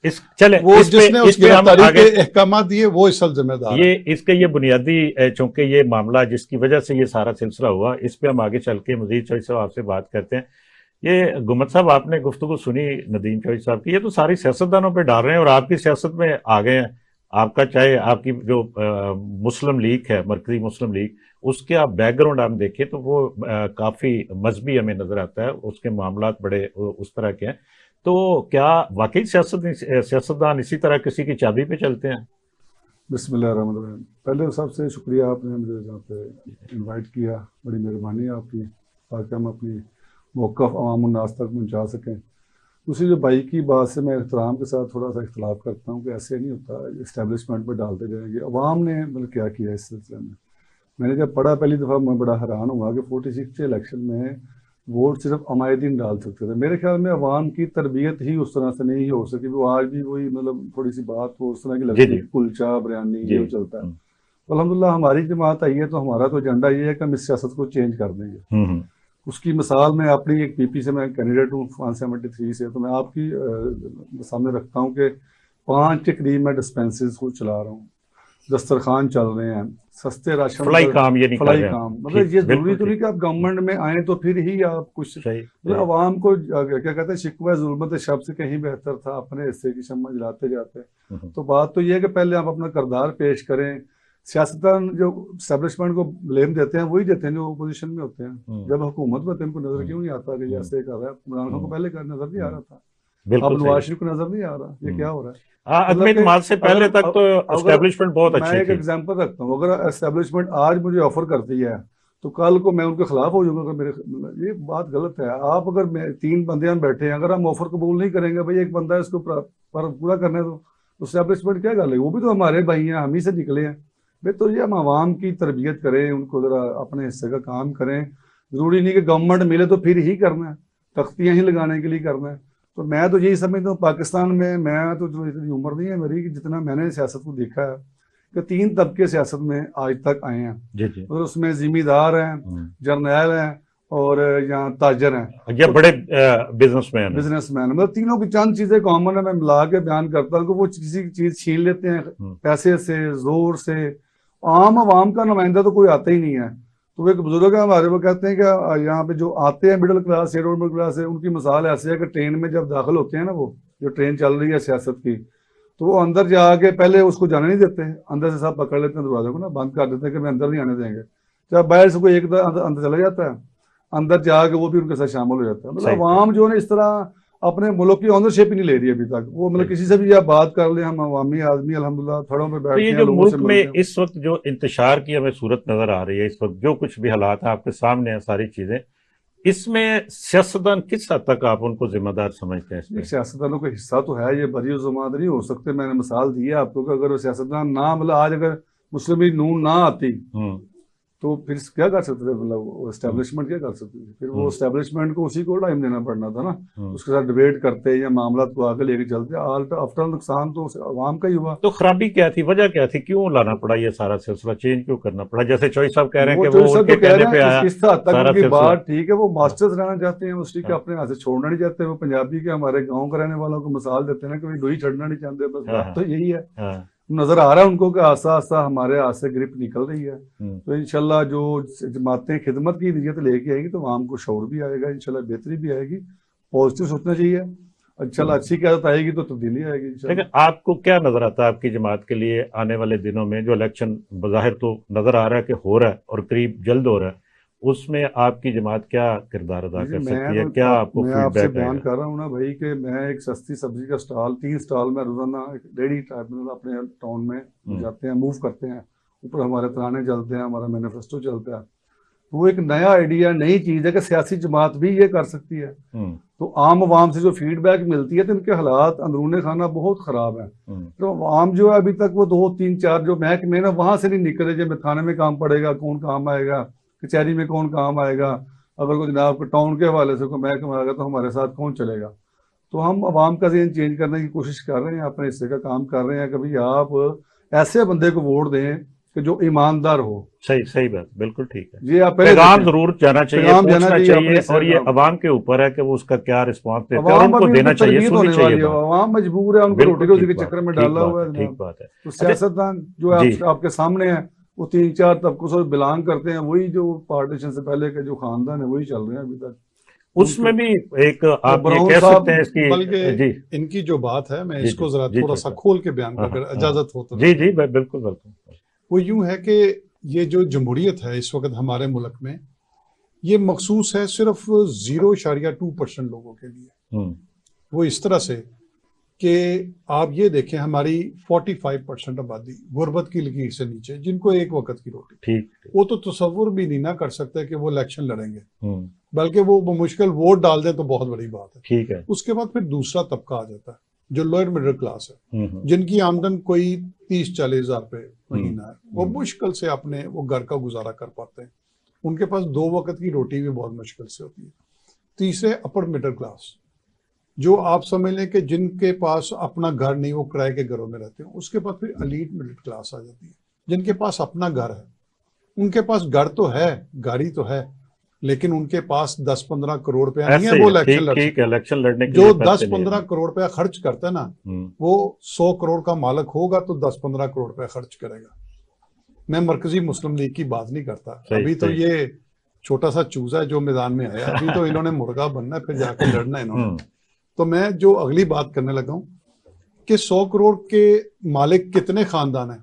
इस चले वो इस पे जिसने इस उस पे हम गिरफ्तारी आगे के अहकाम दिए वो इस सब जिम्मेदार है। ये इसके ये बुनियादी चूंकि ये मामला जिसकी वजह से ये सारा सिलसिला हुआ, इस पे हम आगे चल के मजीद चौधरी साहब आपसे बात करते हैं। ये गुम्मत साहब, आपने गुफ्तगू सुनी नदीम चौधरी साहब की, ये तो सारी सियासतदानों पे डाल रहे हैं और आपकी सियासत में आ गए हैं। आपका चाहे आपकी जो मुस्लिम लीग है, मरकजी मुस्लिम लीग, उसके आप बैकग्राउंड हम देखें तो वो काफी मजहबी हमें नजर आता है, उसके मामला बड़े उस तरह के हैं। तो क्या वाकई सियासतदान इसी तरह किसी की चाबी पे चलते हैं? बिस्मिल्लाहिर्रहमानिर्रहीम। पहले सबसे शुक्रिया, आपने मुझे यहाँ पे इनवाइट किया, बड़ी मेहरबानी है आपकी, ताकि हम अपनी मौक़िफ़ अवाम उन्नास तक पहुँचा सकें। दूसरी जो भाई की बात से मैं एहतराम के साथ थोड़ा सा इख्तलाफ करता हूँ कि ऐसे नहीं होता, इस्टेब्लिशमेंट पर डालते जाएंगे। अवाम ने मतलब क्या किया इस सिलसिले में, मैंने जब पढ़ा पहली दफ़ा मैं बड़ा हैरान हुआ कि 46 इलेक्शन में वोट सिर्फ अमायदीन डाल सकते थे। मेरे ख्याल में अवाम की तरबियत ही उस तरह से नहीं हो सकी। वो आज भी वही मतलब थोड़ी सी बात वो उस तरह की जी लगती है जी कि कुलचा बिरयानी जी। ये चलता है। तो अल्हम्दुलिल्लाह हमारी जमात आई है, तो हमारा तो एजेंडा ये है कि हम इस सियासत को चेंज कर देंगे। उसकी मिसाल मैं अपनी एक पीपी से, मैं कैंडिडेट हूँ 173 से, तो मैं आपकी सामने रखता हूँ कि 5 के करीब मैं डिस्पेंसरीज को चला रहा हूँ, दस्तरखान चल रहे हैं, सस्ते राशन फलाई पर काम ये नहीं कर फलाई रहे काम। हम, मतलब ठीक, ये जरूरी बिल्कुल तो नहीं ठीक। कि आप गवर्नमेंट में आए तो फिर ही आप कुछ सही मतलब सही। आवाम को क्या कहते हैं, शिकवा जुल्मत शब्द से कहीं बेहतर था अपने हिस्से की शम्मा जलाते जाते। तो बात तो ये है कि पहले आप अपना किरदार पेश करें। सियासतदान जो एस्टेब्लिशमेंट को ब्लेम देते हैं वही देते हैं जो अपोजिशन में होते हैं। जब हुकूमत में थे उनको नजर क्यों नहीं आता कि ऐसे कर रहा है? इमरान खान को पहले नजर नहीं आ रहा था, बिल्कुल अब सही। नवाज शरीफ को नजर नहीं आ रहा, ये क्या हो रहा है? हाँ, मतलब अदम कि इत्तेमाद से अगर पहले तक तो अगर एस्टेब्लिशमेंट बहुत मैं अच्छी एक थी। एग्जांपल रखता हूँ, अगर एस्टेब्लिशमेंट आज मुझे ऑफर करती है तो कल को मैं उनके खिलाफ हो जाऊंगा। अगर मेरे, ये बात गलत है। आप अगर 3 बंदे हम बैठे हैं, अगर हम ऑफर कबूल नहीं करेंगे, भाई एक बंदा है इसको पर पूरा करने दो, तो एस्टेब्लिशमेंट क्या कर ले? वो भी तो हमारे भाई हैं, हम ही से निकले हैं भाई। तो ये हम आवाम की तरबियत करें, उनको जरा अपने हिस्से का काम करें। जरूरी नहीं कि गवर्नमेंट मिले तो फिर ही करना है, तख्तियां ही लगाने के लिए करना है। तो मैं तो यही समझता हूँ पाकिस्तान में, मैं तो जो इतनी उम्र नहीं है मेरी कि जितना मैंने सियासत को देखा है, कि 3 तबके सियासत में आज तक आए हैं। जी जी। मतलब उसमें जिम्मेदार हैं, जर्नैल हैं और यहाँ ताजर हैं। ये तो बड़े बिजनेसमैन है। बिजनेसमैन, मतलब तीनों की चंद चीजें कॉमन है, मैं मिला के बयान करता हूँ कि वो किसी की चीज छीन लेते हैं पैसे से, जोर से। आम आवाम का नुमाइंदा तो कोई आता ही नहीं है। तो वो एक बुजुर्ग है हमारे, वो कहते हैं कि यहाँ पे जो आते हैं मिडिल क्लास या मिडिल क्लास है, उनकी मिसाल ऐसे है कि ट्रेन में जब दाखिल होते हैं ना, वो जो ट्रेन चल रही है सियासत की, तो वो अंदर जाके पहले उसको जाने नहीं देते, अंदर से सब पकड़ लेते हैं दरवाजे को ना, बंद कर देते हैं कि मैं अंदर नहीं आने देंगे। जब बाहर से कोई एक अंदर चला जाता है, अंदर जाके वो भी उनके साथ शामिल हो जाता है। मतलब सही सही। अवाम जो है ना, इस तरह अपने मुल्क की ऑनरशिप ही नहीं ले रही अभी तक। वो मतलब सही। किसी से भी आप बात कर ले, हम अवामी आदमी अल्हम्दुलिल्लाह थड़ों पे तो ये बैठते हैं, जो लोगों से मुल्क में मिलते हैं। इस वक्त जो इंतशार की हमें सूरत नजर आ रही है, इस वक्त जो कुछ भी हालात है आपके सामने है सारी चीजें, इसमें सियासतदान किस हद तक आप उनको जिम्मेदार समझते हैं इस एक पे? सियासतदानों का हिस्सा तो है, ये बरी जमात नहीं हो सकते। मैंने मिसाल दी है आपको कि अगर वो सियासतदान ना, मतलब आज अगर मुस्लिम लीग नून ना आती हम्म तो फिर क्या कर सकते थे? मतलब वो हम्म एस्टेब्लिशमेंट क्या कर सकती थी? फिर वो हम्म एस्टेब्लिशमेंट को उसी को टाइम देना पड़ना था ना, हम्म। उसके साथ डिबेट करते या मामला को आगे लेके चलते। आफ्टर नुकसान तो आवाम का ही हुआ। तो खराबी क्या थी, वजह क्या थी, क्यों लाना पड़ा ये सारा सिलसिला, चेंज क्यों करना पड़ा? जैसे चौधरी साहब कह रहे हैं वो कि जो वो सर उनके जो कह कहने रहे पे हैं आया इस हद तक सारा उनकी सिलसिला। बात ठीक है, वो हाँ मास्टर्स रहना चाहते हैं, उसी के हाँ अपने हाथ से छोड़ना नहीं चाहते। वो पंजाबी के हमारे गाँव का रहने वालों को मिसाल देते हैं ना कि भाई दो ही चढ़ना नहीं चाहते, बस हाँ बात तो यही है। हाँ नजर आ रहा है उनको कि आस्ता आस्ता हमारे हाथ से ग्रिप निकल रही है। हाँ। तो इंशाल्लाह जो जमातें खिदमत की नीयत लेके आएगी तो आवाम को शौर भी आएगा, इंशाल्लाह बेहतरी भी आएगी। पॉजिटिव सोचना चाहिए, इंशाल्लाह अच्छी क्यादत आएगी तो तब्दीली आएगी लेकिन इंशाल्लाह। आपको क्या नजर आता है आपकी जमात के लिए आने वाले दिनों में, जो इलेक्शन बज़ाहिर तो नजर आ रहा है कि हो रहा है और करीब जल्द हो रहा है, उसमें आपकी जमात क्या किरदार अदा जी कर सकती मैं है, तो क्या आप आपको मैं आपसे फीडबैक बयान आएगा? कर रहा हूँ ना भाई कि मैं एक सस्ती सब्जी का स्टॉल, 3 स्टॉल में रोजाना एक डेली टाइप में अपने टाउन में हम्म जाते हैं, मूव करते हैं। ऊपर हमारे तराने चलते हैं, हमारा मैनिफेस्टो चलता है। तो वो एक नया आइडिया, नई चीज़ है कि सियासी जमात भी ये कर सकती है। हम्म तो आम आवाम से जो फीडबैक मिलती है तो इनके हालात अंदरूनी खाना बहुत ख़राब है। हम्म तो आम जो है अभी तक वो 2 3 4 जो महकमे ना वहाँ से नहीं निकले। जब थाने में काम पड़ेगा कौन काम आएगा, कचहरी में कौन काम आएगा, अगर कोई जनाब को टाउन के हवाले से कोई महकमा आएगा तो हमारे साथ कौन चलेगा? तो हम आवाम का ज़हन चेंज करने की कोशिश कर रहे हैं, अपने हिस्से का काम कर रहे हैं। कभी आप ऐसे बंदे को वोट दें कि जो ईमानदार हो। सही सही बात, बिल्कुल ठीक है। ये आप पहले पैगाम देखें, जरूर जाना चाहिए, पैगाम जाना पूछना चाहिए अपने चाहिए, और ये से। अवाम के ऊपर है कि वो उसका क्या रिस्पॉन्स देते हैं, और अवाम उनको अभी देना उनको चाहिए, तरबियत सुननी होने चाहिए वाली है, बात। अवाम मजबूर है, उनको रोटी बिल्कुल रोजी ठीक के बात चक्कर है, में ठीक डाला बात हुआ है, है ठीक जनाब। बात है। तो अच्छा सियासतदान जो है जी आपके सामने है, वो 3-4 तबकों से बिलोंग करते हैं, वही जो पार्टीशन से पहले के जो खानदान है वही चल रहे हैं अभी तक उसमें उनके। भी एक वो आप ये ब्राउन कह साहब, सकते हैं इसकी। बल्कि जी इनकी जो बात है, मैं जी जी इसको जरा जी थोड़ा सा छोटा। खोल के बयान हाँ कर, हाँ इजाजत हो तो। जी जी बिल्कुल बिल्कुल। वो यूं है कि ये जो जमहूरियत है इस वक्त हमारे मुल्क में, ये मखसूस है सिर्फ 0.2% लोगों के लिए। वो इस तरह से कि आप ये देखें, हमारी 45% आबादी गुर्बत की लकीर से नीचे, जिनको एक वक्त की रोटी, ठीक। वो तो तसव्वुर भी नहीं ना कर सकते कि वो इलेक्शन लड़ेंगे, हम्म, बल्कि वो मुश्किल वोट डाल दें तो बहुत बड़ी बात है। ठीक है। उसके बाद फिर दूसरा तबका आ जाता है जो लोअर मिडिल क्लास है, हम्म, जिनकी आमदन कोई 30-40 हजार रुपये महीना है, वो मुश्किल से अपने वो घर का गुजारा कर पाते हैं। उनके पास 2 वक्त की रोटी भी बहुत मुश्किल से होती है। तीसरे अपर मिडिल क्लास, जो आप समझ लें कि जिनके पास अपना घर नहीं, वो किराए के घरों में रहते हैं। उसके बाद फिर एलीट मिडिल क्लास आ जाती है, जिनके पास अपना घर है। उनके पास घर तो है, गाड़ी तो है, लेकिन उनके पास 10-15 करोड़ रुपया नहीं है ऐसे वो ही है, इलेक्शन ठीक लड़ ठीक सके। है, इलेक्शन लड़ने के जो लिए पैसे नहीं 10-15 है। करोड़ रुपया खर्च करता है ना, हम्म, वो 100 करोड़ का मालिक होगा तो 10-15 करोड़ रुपया खर्च करेगा। मैं मरकजी मुस्लिम लीग की बात नहीं करता, सही अभी तो सही। ये छोटा सा चूजा है जो मैदान में आया, अभी तो इन्होंने मुर्गा बनना है, फिर जाके लड़ना है इन्होंने। तो मैं जो अगली बात करने लगा हूं कि 100 करोड़ के मालिक कितने खानदान हैं?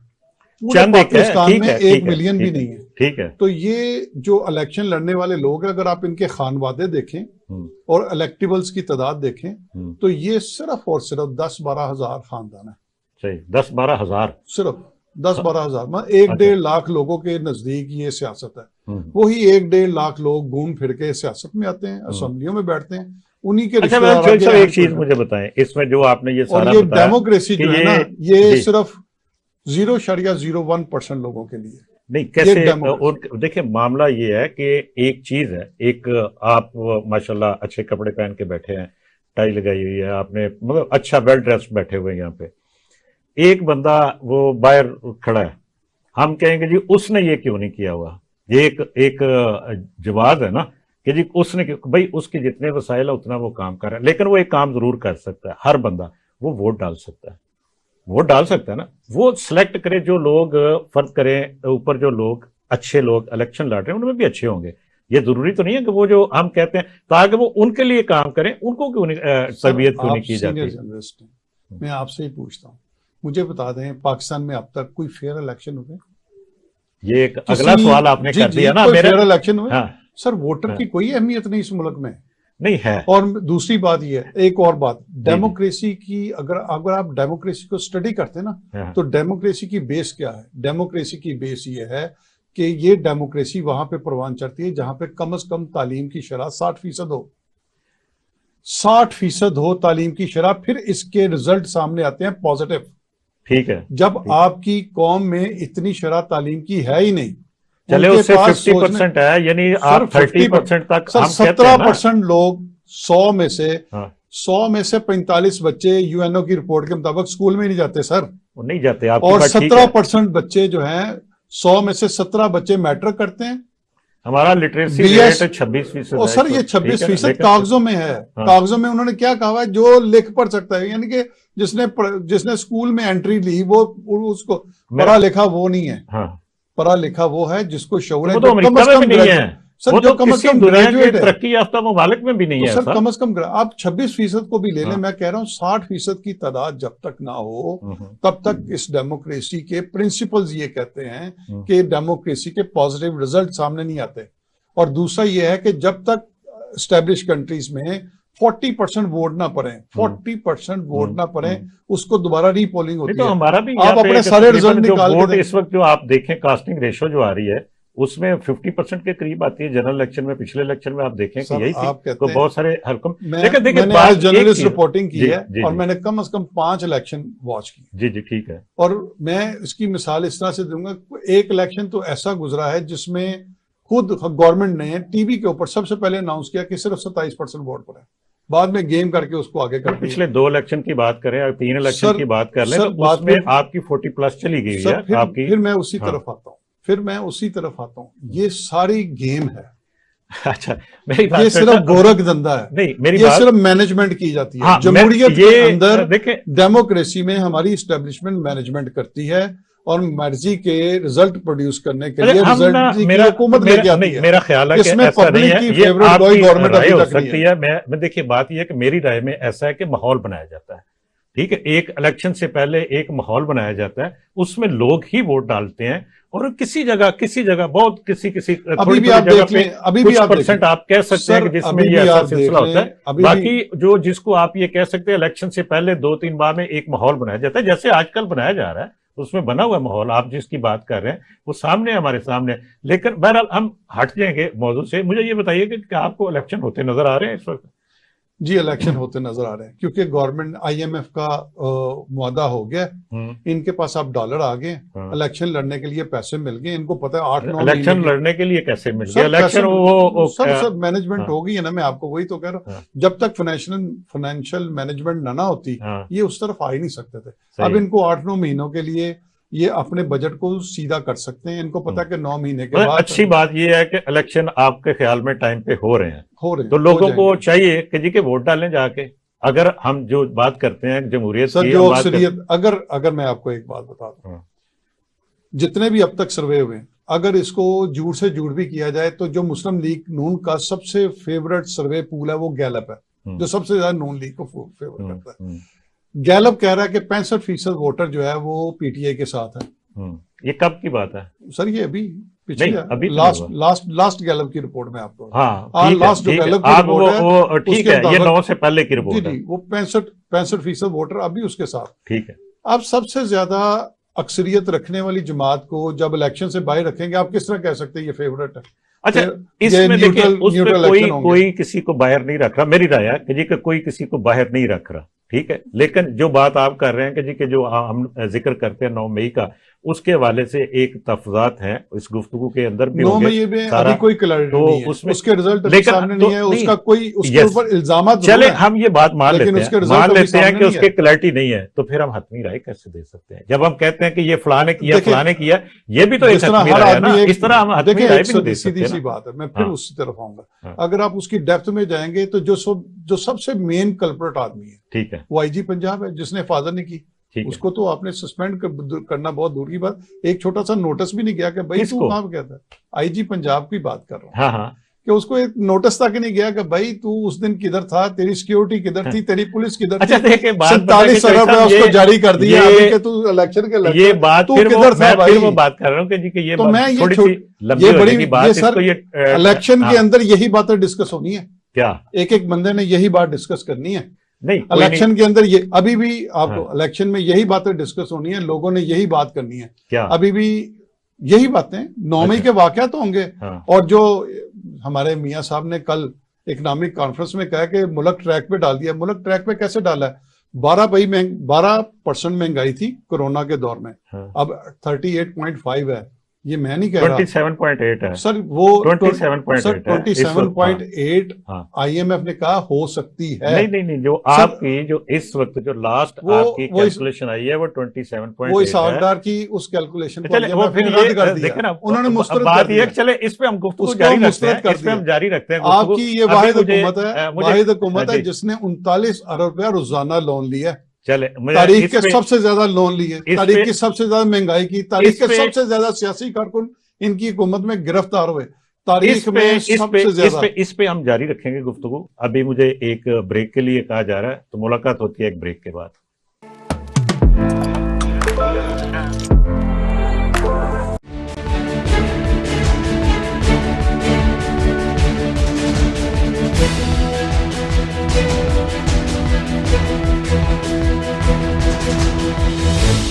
पूरे चंद एक है, पाकिस्तान ठीक में है, 1 ठीक है, मिलियन भी ठीक है, नहीं है। ठीक है। तो ये जो इलेक्शन लड़ने वाले लोग हैं, अगर आप इनके खानवादे देखें और इलेक्टिबल्स की तादाद देखें, तो ये सिर्फ और सिर्फ 10-12 हजार खानदान है। सही, 10-12 हजार, सिर्फ 10-12 हजार, मतलब 1-1.5 लाख लोगों के नजदीक ये सियासत है। वही 1-1.5 लाख लोग घूम फिर के सियासत में आते हैं, असेंबलियों में बैठते हैं, उन्हीं के अच्छा रिश्तेदार मैं आगे एक चीज मुझे बताएं, इसमें जो आपने ये और सारा ये बताया डेमोक्रेसी कि जो है ना, ये जी, सिर्फ 0.01% लोगों के लिए। नहीं कैसे, ये और देखिए मामला ये है कि एक चीज है, एक आप माशाल्लाह अच्छे कपड़े पहन के बैठे हैं, टाई लगाई हुई है आपने, मतलब अच्छा वेल ड्रेस बैठे हुए हैं यहाँ पे, एक बंदा वो बाहर खड़ा है, हम कहेंगे जी उसने ये क्यों नहीं किया हुआ, ये एक जवाब है ना कि जी उसने भाई उसके जितने वसाइल है उतना वो काम कर रहा है, लेकिन वो एक काम जरूर कर सकता है, हर बंदा वो वोट डाल सकता है, वोट डाल सकता है ना, वो सिलेक्ट करे जो लोग, फर्ज करें ऊपर जो लोग अच्छे लोग इलेक्शन लड़ रहे हैं उनमें भी अच्छे होंगे। ये जरूरी तो नहीं है कि वो जो हम कहते हैं ताकि वो उनके लिए काम करें, उनको क्यों नहीं तरबियत क्यों नहीं की जाती। जर्नलिस्ट हैं, मैं आपसे ही पूछता हूँ, मुझे बता दें पाकिस्तान में अब तक कोई फेयर इलेक्शन हुए? ये एक अगला सवाल आपने कर दिया ना मेरे। फेयर इलेक्शन हुए? हाँ, सर वोटर की कोई अहमियत नहीं इस मुल्क में नहीं है। और दूसरी बात ये है, एक और बात, डेमोक्रेसी की अगर आप डेमोक्रेसी को स्टडी करते हैं ना, तो डेमोक्रेसी की बेस क्या है? डेमोक्रेसी की बेस ये है कि ये डेमोक्रेसी वहां पे परवान चढ़ती है जहां पे कम से कम तालीम की शरह 60% हो, 60% हो तालीम की शरह, फिर इसके रिजल्ट सामने आते हैं पॉजिटिव। ठीक है, जब आपकी कौम में इतनी शरह तालीम की है ही नहीं, चले उससे 50% है, यानी आप 30% तक, सर 17% लोग 100 में से, हाँ, 100 में से 45 बच्चे यूएनओ की रिपोर्ट के मुताबिक स्कूल में नहीं जाते सर, वो नहीं जाते। और 17% बच्चे जो हैं, 100 में से 17 बच्चे मैट्रिक करते हैं। हमारा लिटरेसी रेट 26%। और सर ये 26% कागजों में है। हाँ। कागजों में उन्होंने क्या कहा है, जो लिख पढ़ सकता है, यानी कि जिसने स्कूल में एंट्री ली वो उसको पढ़ा लिखा वो नहीं है। हाँ। पढ़ा लिखा वो है जिसको शऊर है, तो अमेरिका में भी नहीं है सर, वो जो तो कम से कम ग्रेजुएट है, तरक्की याफ्ता ममालिक में भी नहीं तो है सर कम से कम आप 26% को भी ले लें। हाँ। मैं कह रहा हूं 60% की तादाद जब तक ना हो तब तक इस डेमोक्रेसी के प्रिंसिपल्स ये कहते हैं कि डेमोक्रेसी के पॉजिटिव रिजल्ट सामने नहीं आते। और दूसरा ये है कि जब तक एस्टेब्लिश कंट्रीज में 40% वोट ना पड़े, 40% वोट ना पड़े, उसको दोबारा रीपोलिंग होती है। तो हमारा भी आप अपने सारे रिजल्ट निकाल वोट इस वक्त जो आप देखें कास्टिंग रेशो जो आ रही है उसमें 50% के करीब आती है। जनरल इलेक्शन में, पिछले इलेक्शन में आप देखें कि यही थी, तो बहुत सारे हल्कों। मैंने आज जर्नलिस्ट रिपोर्टिंग की है और मैंने कम से कम 5 इलेक्शन वॉच की। जी जी ठीक है। और मैं इसकी मिसाल इस तरह से दूंगा, एक इलेक्शन तो ऐसा गुजरा है जिसमें खुद गवर्नमेंट ने टीवी के ऊपर सबसे पहले अनाउंस किया कि सिर्फ 27% वोट पड़ा है। बाद में गेम करके उसको आगे कर दिया। पिछले 2 इलेक्शन की बात करें और 3 इलेक्शन सर, की बात कर लें सर, तो बात उसमें में- आपकी 40+ चली गई सर, है आपकी। फिर मैं उसी हाँ। तरफ आता हूँ, ये सारी गेम है, अच्छा, मेरी बात ये तो सिर्फ ऐसा- गोरख धंधा है, नहीं, मेरी ये बात सिर्फ मैनेजमेंट की जाती है। हाँ, जमहूरियत ये के अंदर देखें, डेमोक्रेसी में हमारी इस्टेब्लिशमेंट मैनेजमेंट करती है और मर्जी के रिजल्ट प्रोड्यूस करने के लिए हम ना, रिजल्ट की मेरा हुकूमत मेरा लेके आती नहीं, है। मेरा ख्याल है कि इसमें ऐसा नहीं पब्लिक है, की ये फेवरेट कोई आपकी गवर्नमेंट राय अभी हो तक नहीं सकती है। है। मैं देखिए, बात यह है कि मेरी राय में ऐसा है कि माहौल बनाया जाता है, ठीक है, एक इलेक्शन से पहले एक माहौल बनाया जाता है, उसमें लोग ही वोट डालते हैं और किसी जगह बहुत किसी अभी भी आप देख लें, अभी भी कुछ आप परसेंट देखें। आप कह सकते सर, हैं कि जिसमें अभी ये भी ऐसा आप देख सिलसिला लें, होता है। अभी भी- बाकी जो जिसको आप ये कह सकते हैं इलेक्शन से पहले 2-3 माह में एक माहौल बनाया जाता है, जैसे आजकल बनाया जा रहा है, उसमें बना हुआ माहौल आप जिसकी बात कर रहे हैं वो सामने हमारे सामने। लेकिन बहरहाल हम हट जाएंगे मौजू से। मुझे ये बताइए कि क्या आपको इलेक्शन होते नजर आ रहे हैं इस वक्त? जी, इलेक्शन होते नजर आ रहे हैं, क्योंकि गवर्नमेंट IMF का मुआदा हो गया, इनके पास अब डॉलर आ गए, इलेक्शन लड़ने के लिए पैसे मिल गए, इनको पता है 8-9 इलेक्शन लड़ने के लिए कैसे मिल गया इलेक्शन? सब मैनेजमेंट हो गई है ना, मैं आपको वही तो कह रहा हूँ। जब तक फाइनेंशियल मैनेजमेंट ना होती, ये उस तरफ आ ही नहीं सकते थे। अब इनको 8-9 महीनों के लिए ये अपने बजट को सीधा कर सकते हैं, इनको पता है कि 9 महीने के बाद। अच्छी बात यह है कि इलेक्शन आपके ख्याल में टाइम पे हो रहे हैं, तो हो लोगों को जाएंगे। चाहिए कि जी के वोट डालें जाके। अगर हम जो बात करते हैं जमहूरियत सर, की, जो हम बात अक्सरियत, अगर मैं आपको एक बात बता दूं, हाँ। जितने भी अब तक सर्वे हुए, अगर इसको झूठ से झूठ भी किया जाए तो जो मुस्लिम लीग नून का सबसे फेवरेट सर्वे पूल है वो गैलप है, जो सबसे ज्यादा नून लीग को फेवर करता है। गैलप कह रहा है कि 65% वोटर जो है वो PTI के साथ है। ये कब की बात है सर, ये अभी नहीं, पिछले अभी तो लास्ट गैलप की रिपोर्ट में आपको, हाँ, लास्ट जो गैलप की आप रिपोर्ट है, वो ठीक है, ये 9 से पहले की जी रिपोर्ट है, जी, वो 65% वोटर अभी उसके साथ। ठीक है। आप सबसे ज्यादा अक्सरियत रखने वाली जमात को जब इलेक्शन से बाहर रखेंगे, आप किस तरह कह सकते हैं ये फेवरेट है? अच्छा, ये इसमें देखिए उस पे न्यूट्रल इलेक्शन होंगे। कोई किसी को बाहर नहीं रख रहा। मेरी राय है कि जी कि कोई किसी को बाहर नहीं रख रहा, ठीक है। लेकिन जो बात आप कर रहे हैं कि जी कि जो हम जिक्र करते हैं 9 मई का, उसके हवाले से एक तफजात है इस गुफ्तगू के अंदर भी 9 मई में अभी कोई क्लैरिटी तो नहीं है, उसमें उसके रिजल्ट अभी लेकिन सामने तो नहीं है, नहीं, उसका कोई उसके yes, ऊपर इल्जामात चले जरूर हैं, हम ये बात मान लेकिन लेते उसके हैं, रिजल्ट मान अभी लेते हैं सामने कि नहीं उसके है। क्लैरिटी नहीं है, तो फिर हम हतमी राय कैसे दे सकते हैं? जब हम कहते हैं कि ये फलाने किया देखिए, फलाने किया, ये भी तो एक जिस तरह हतमी हर राय है ना, आदमी इस तरह हम हतमी देखिए, राय एक भी नहीं दे सीधी सकते सी ना। बात है, मैं फिर हाँ। उसी तरफ आऊंगा। हाँ। अगर आप उसकी डेप्थ में जाएंगे तो जो सबसे मेन कल्प्रेट आदमी है ठीक है, वो IG पंजाब है, जिसने हिफाजत नहीं की। ठीक है। उसको तो आपने सस्पेंड करना बहुत दूर की बात, एक छोटा सा नोटिस भी नहीं गया कि भाई तू किसको? कहाँ कहता है? IG पंजाब की बात कर रहा हूँ, हाँ हाँ, कि उसको एक नोटिस तक नहीं गया कि भाई तू उस दिन किधर था, तेरी सिक्योरिटी किधर थी, तेरी पुलिस किधर अच्छा, थी। देखिए, बात 47 अरब रुपया उसको जारी कर दिया अभी कि तू इलेक्शन के ये बात तू फिर किधर था मैं भाई? फिर वो बात कर रहा हूँ कि जी कि ये तो बात मैं ये थोड़ी छो- सी लंबी ये हो बड़ी जाएगी बात, ये सर इसको ये इलेक्शन के हाँ, अंदर यही बातें डिस्कस होनी है, क्या एक एक बंदे ने यही बात डिस्कस करनी है नहीं, कोई नहीं, इलेक्शन के अंदर। ये अभी भी आपको हाँ। इलेक्शन में यही बातें डिस्कस होनी है, लोगों ने यही बात करनी है, क्या अभी भी यही बातें 9 मई अच्छा। के वाकया तो होंगे। हाँ, और जो हमारे मियां साहब ने कल इकोनॉमिक कॉन्फ्रेंस में कहा कि मुल्क ट्रैक पे डाल दिया, मुल्क ट्रैक पे कैसे डाला है? 12% महंगाई थी कोरोना के दौर में, हाँ। अब 38.5 है। ये मैं नहीं कह रहा 27.8 है सर, वो 27.8 सर है इस वक्त, 27.8 हाँ। IMF ने कहा हो सकती है। नहीं, जो सर, आपकी जो इस वक्त जो लास्ट वो- आपकी वो इस- कैलकुलेशन आई है वो 27.8 वो है। इसाकदार की उस कैलकुलेशन को चले वो IMF फिर ने ये रद्द कर दिया, देखे ना, उन्होंने मुस्तरद बात कर ये है दिया। कि चले इस पे हम गुफ्तगू उसको जारी रखते मुस्तरद हैं, कर इस पे हम दिया। जारी रखते हैं गुफ्तगू। आपकी ये अभी वाहिद मुझे- हुकूमत है, मुझे- वाहिद हुकूमत है जी। जिसने 39 अरब रुपया रोजाना लोन लिया है, चले मुझे तारीख इस के पे- सबसे ज्यादा लोन लिए, इस तारीख पे- की सबसे ज्यादा महंगाई की, तारीख इस के पे- सबसे ज्यादा सियासी कारकुन इनकी हुकूमत में गिरफ्तार हुए, तारीख में सबसे ज्यादा। इस पे हम जारी रखेंगे गुफ्तगू। अभी मुझे एक ब्रेक के लिए कहा जा रहा है, तो मुलाकात होती है एक ब्रेक के बाद।